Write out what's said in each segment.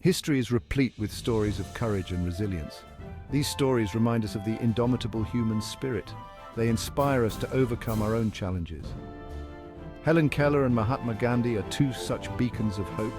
History is replete with stories of courage and resilience. These stories remind us of the indomitable human spirit. They inspire us to overcome our own challenges. Helen Keller and Mahatma Gandhi are two such beacons of hope.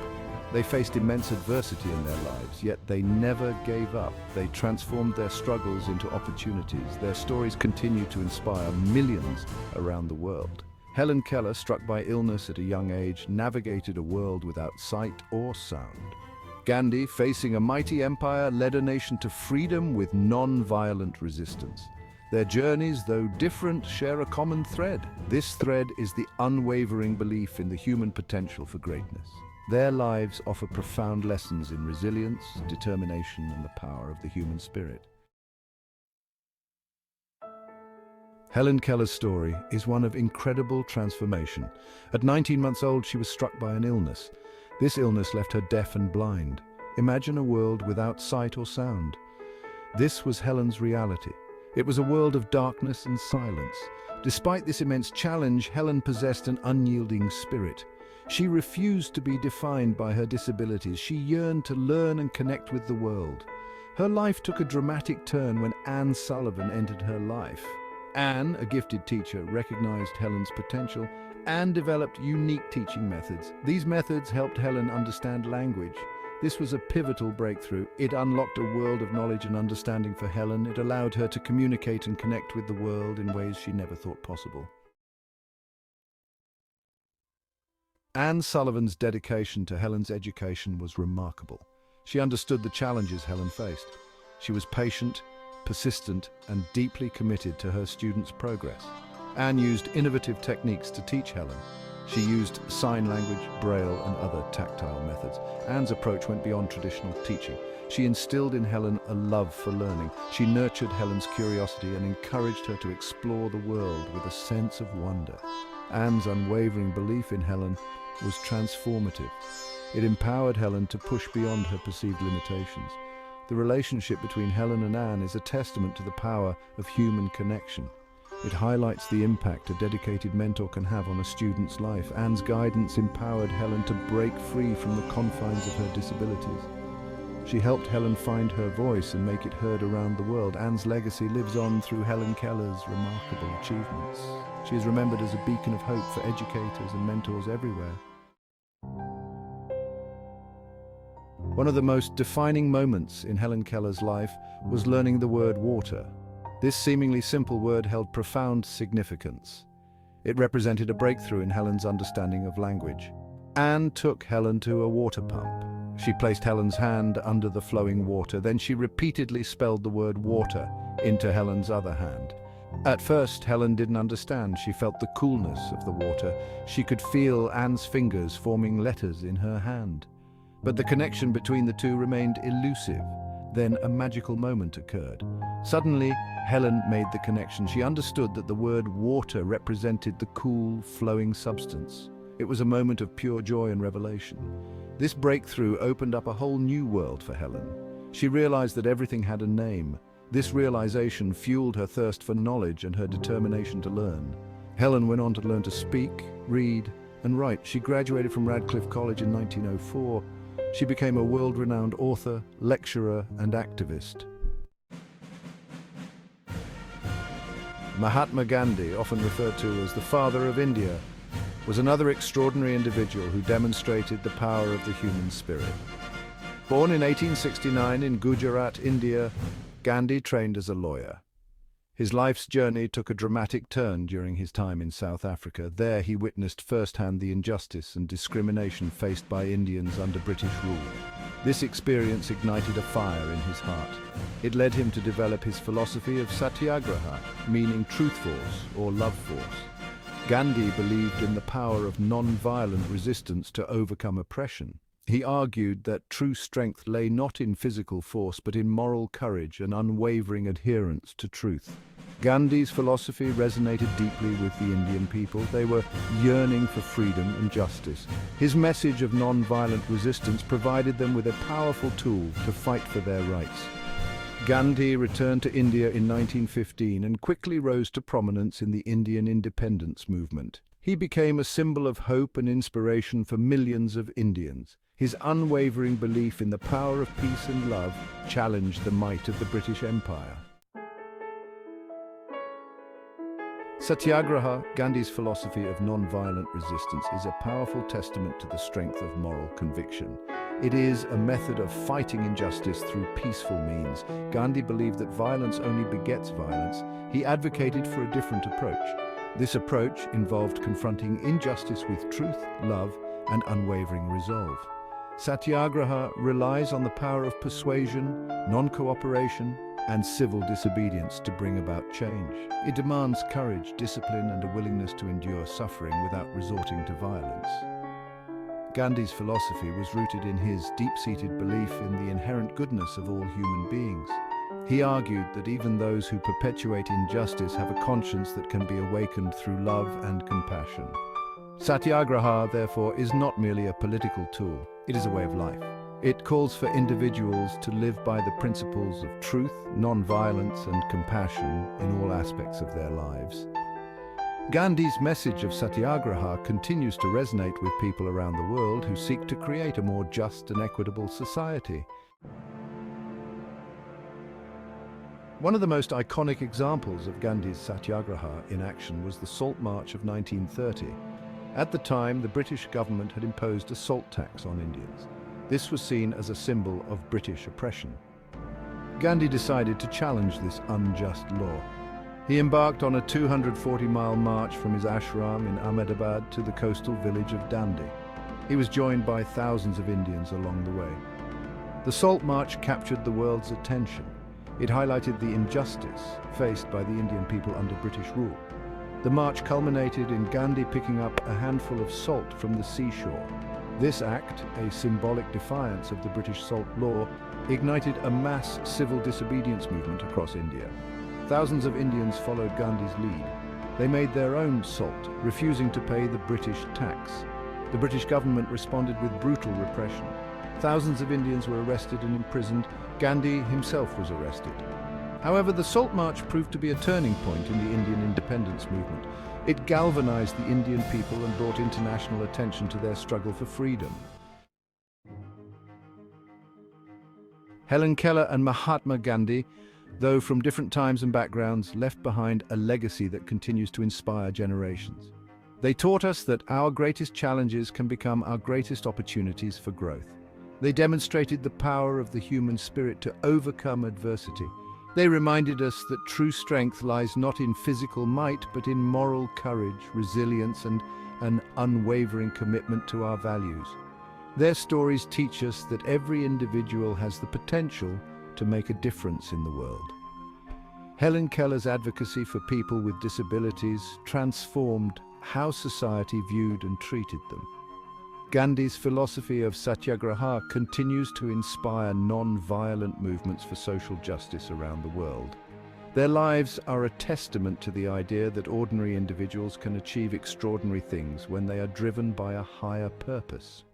They faced immense adversity in their lives, yet they never gave up. They transformed their struggles into opportunities. Their stories continue to inspire millions around the world. Helen Keller, struck by illness at a young age, navigated a world without sight or sound. Gandhi, facing a mighty empire, led a nation to freedom with non-violent resistance. Their journeys, though different, share a common thread. This thread is the unwavering belief in the human potential for greatness. Their lives offer profound lessons in resilience, determination, and the power of the human spirit. Helen Keller's story is one of incredible transformation. At 19 months old, she was struck by an illness. This illness left her deaf and blind. Imagine a world without sight or sound. This was Helen's reality. It was a world of darkness and silence. Despite this immense challenge, Helen possessed an unyielding spirit. She refused to be defined by her disabilities. She yearned to learn and connect with the world. Her life took a dramatic turn when Anne Sullivan entered her life. Anne, a gifted teacher, recognized Helen's potential and developed unique teaching methods. These methods helped Helen understand language. This was a pivotal breakthrough. It unlocked a world of knowledge and understanding for Helen. It allowed her to communicate and connect with the world in ways she never thought possible. Anne Sullivan's dedication to Helen's education was remarkable. She understood the challenges Helen faced. She was patient, persistent, and deeply committed to her students' progress. Anne used innovative techniques to teach Helen. She used sign language, braille, and other tactile methods. Anne's approach went beyond traditional teaching. She instilled in Helen a love for learning. She nurtured Helen's curiosity and encouraged her to explore the world with a sense of wonder. Anne's unwavering belief in Helen was transformative. It empowered Helen to push beyond her perceived limitations. The relationship between Helen and Anne is a testament to the power of human connection. It highlights the impact a dedicated mentor can have on a student's life. Anne's guidance empowered Helen to break free from the confines of her disabilities. She helped Helen find her voice and make it heard around the world. Anne's legacy lives on through Helen Keller's remarkable achievements. She is remembered as a beacon of hope for educators and mentors everywhere. One of the most defining moments in Helen Keller's life was learning the word water. This seemingly simple word held profound significance. It represented a breakthrough in Helen's understanding of language. Anne took Helen to a water pump. She placed Helen's hand under the flowing water, then she repeatedly spelled the word water into Helen's other hand. At first, Helen didn't understand. She felt the coolness of the water. She could feel Anne's fingers forming letters in her hand. But the connection between the two remained elusive. Then a magical moment occurred. Suddenly, Helen made the connection. She understood that the word water represented the cool, flowing substance. It was a moment of pure joy and revelation. This breakthrough opened up a whole new world for Helen. She realized that everything had a name. This realization fueled her thirst for knowledge and her determination to learn. Helen went on to learn to speak, read, and write. She graduated from Radcliffe College in 1904. She became a world-renowned author, lecturer, and activist. Mahatma Gandhi, often referred to as the father of India, was another extraordinary individual who demonstrated the power of the human spirit. Born in 1869 in Gujarat, India, Gandhi trained as a lawyer. His life's journey took a dramatic turn during his time in South Africa. There he witnessed firsthand the injustice and discrimination faced by Indians under British rule. This experience ignited a fire in his heart. It led him to develop his philosophy of satyagraha, meaning truth force or love force. Gandhi believed in the power of non-violent resistance to overcome oppression. He argued that true strength lay not in physical force but in moral courage and unwavering adherence to truth. Gandhi's philosophy resonated deeply with the Indian people. They were yearning for freedom and justice. His message of non-violent resistance provided them with a powerful tool to fight for their rights. Gandhi returned to India in 1915 and quickly rose to prominence in the Indian independence movement. He became a symbol of hope and inspiration for millions of Indians. His unwavering belief in the power of peace and love challenged the might of the British Empire. Satyagraha, Gandhi's philosophy of non-violent resistance, is a powerful testament to the strength of moral conviction. It is a method of fighting injustice through peaceful means. Gandhi believed that violence only begets violence. He advocated for a different approach. This approach involved confronting injustice with truth, love, and unwavering resolve. Satyagraha relies on the power of persuasion, non-cooperation, and civil disobedience to bring about change. It demands courage, discipline, and a willingness to endure suffering without resorting to violence. Gandhi's philosophy was rooted in his deep-seated belief in the inherent goodness of all human beings. He argued that even those who perpetuate injustice have a conscience that can be awakened through love and compassion. Satyagraha, therefore, is not merely a political tool, it is a way of life. It calls for individuals to live by the principles of truth, non-violence, and compassion in all aspects of their lives. Gandhi's message of Satyagraha continues to resonate with people around the world who seek to create a more just and equitable society. One of the most iconic examples of Gandhi's Satyagraha in action was the Salt March of 1930. At the time, the British government had imposed a salt tax on Indians. This was seen as a symbol of British oppression. Gandhi decided to challenge this unjust law. He embarked on a 240-mile march from his ashram in Ahmedabad to the coastal village of Dumpty. He was joined by thousands of Indians along the way. The Salt March captured the world's attention. It highlighted the injustice faced by the Indian people under British rule. The march culminated in Gandhi picking up a handful of salt from the seashore. This act, a symbolic defiance of the British salt law, ignited a mass civil disobedience movement across India. Thousands of Indians followed Gandhi's lead. They made their own salt, refusing to pay the British tax. The British government responded with brutal repression. Thousands of Indians were arrested and imprisoned. Gandhi himself was arrested. However, the Salt March proved to be a turning point in the Indian independence movement. It galvanized the Indian people and brought international attention to their struggle for freedom. Helen Keller and Mahatma Gandhi, though from different times and backgrounds, left behind a legacy that continues to inspire generations. They taught us that our greatest challenges can become our greatest opportunities for growth. They demonstrated the power of the human spirit to overcome adversity. They reminded us that true strength lies not in physical might, but in moral courage, resilience, and an unwavering commitment to our values. Their stories teach us that every individual has the potential to make a difference in the world. Helen Keller's advocacy for people with disabilities transformed how society viewed and treated them. Gandhi's philosophy of Satyagraha continues to inspire non-violent movements for social justice around the world. Their lives are a testament to the idea that ordinary individuals can achieve extraordinary things when they are driven by a higher purpose.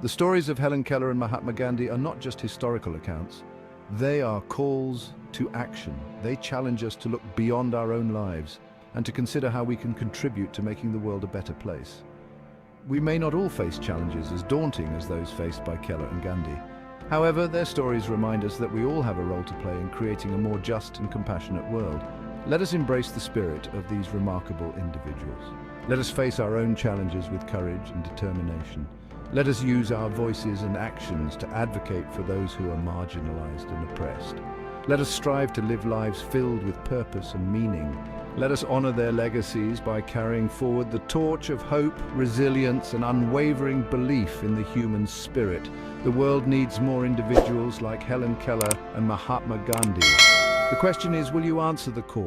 The stories of Helen Keller and Mahatma Gandhi are not just historical accounts. They are calls to action. They challenge us to look beyond our own lives and to consider how we can contribute to making the world a better place. We may not all face challenges as daunting as those faced by Keller and Gandhi. However, their stories remind us that we all have a role to play in creating a more just and compassionate world. Let us embrace the spirit of these remarkable individuals. Let us face our own challenges with courage and determination. Let us use our voices and actions to advocate for those who are marginalized and oppressed. Let us strive to live lives filled with purpose and meaning. Let us honor their legacies by carrying forward the torch of hope, resilience, and unwavering belief in the human spirit. The world needs more individuals like Helen Keller and Mahatma Gandhi. The question is, will you answer the call?